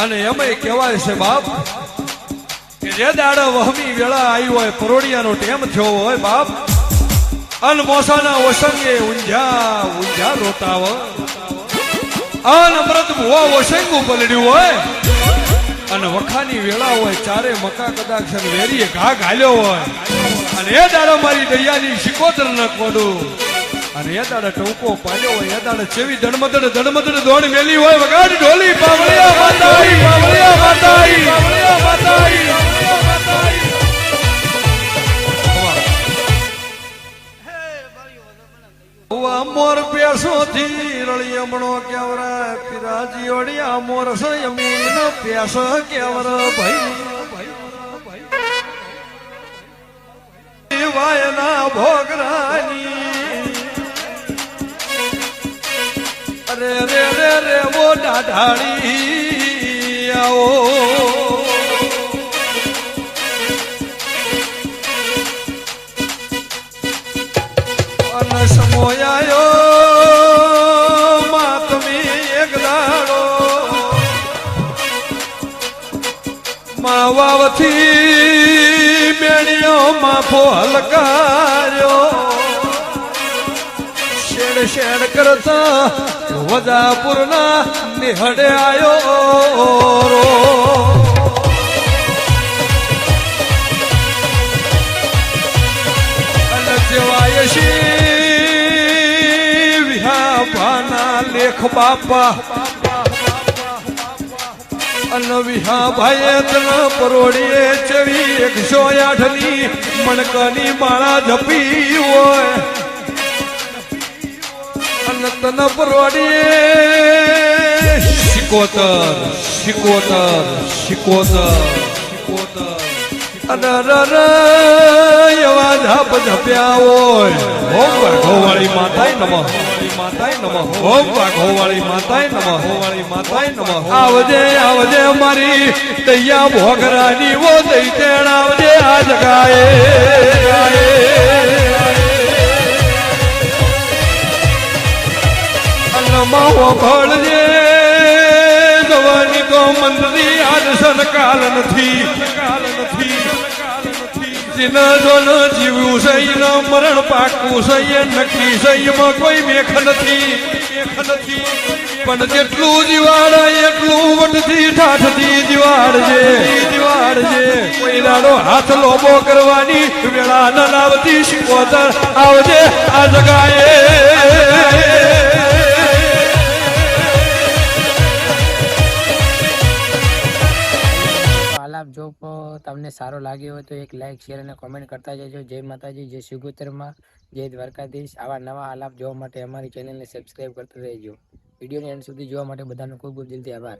અને એમાંય કહેવાય છે બાપ કે જે દાડા વહમી વેળા આવી હોય પરોડિયાનો ટેમ થયો હોય બાપ અન મોસાના ઓસંગે ઊંઝા રોતા હોય અન અમૃત ભુવા ઓસંગું પલડ્યું હોય અને વખાની વેળા હોય ચારે મકા કદાચ વેરીએ ઘા ઘાલ્યો હોય અને એ દાડા મારી દૈયાની શિકોતર ન કોડું અને એ દાડા ટોકો પાડ્યો હોય એ દાડા ચેવી ધડમધડ દોડ મેલી હોય વગાડી ઢોલી પાવળિયા માતાઈ પાવળિયા માતાઈ પાવળિયા માતાઈ મોર પેસો થી રળિયમણો કેવરા પિરાજી ઓડિયા મોર સયમીન પેસ કેવર ભાઈ વાયના ભોગરાની અરે રે રે રે વો દાઢાળી આવો સમોયાયો માં તમે એક દાડો માં વાવથી બેણીઓ માફો હલકાર્યો શેડ શેડ કરતા વજાપુરના નિહડે આયો રો લેખ બાપા અનવિહા ભાઈ તન પરોડીએ ચવી 108 ની મણકની માળા જપી હોય અન તન પરોડીએ શિકોતર એવા ઝાપ ઝપ્યા હોય ઓમ વાઘોવાળી માતાય નમઃ ઓમ વાઘોવાળી માતાય નમઃ આવજે આવજે મારી દૈયા ભોગરાની વો દઈ તેણ આવજે આ જગાએ અન્નમાવો ભળજે જવાની તો મંદરી આજ સરકાલ નથી જીન જોન જીવ્યું છે એનું મરણ પાકું છે એ નક્કી છે એમાં કોઈ મેખ નથી પણ જેટલું જીવાડ એટલું વટથી ઠાઠથી જીવાડજે કોઈ દાડો હાથ લોબો કરવાની વેળા ન લાવતી શિકોતર આવજે આ જગાએ જો તમને સારો લાગ્યો હોય તો એક લાઈક શેર અને કોમેન્ટ કરતા જજો. જય માતાજી, જય શિગોતરમાં, જય દ્વારકાધીશ. આવા નવા આલાપ જોવા માટે અમારી ચેનલને સબસ્ક્રાઈબ કરતા રહેજો. વિડીયોને એન્ડ સુધી જોવા માટે બધાનો ખૂબ ખૂબ દિલથી આભાર.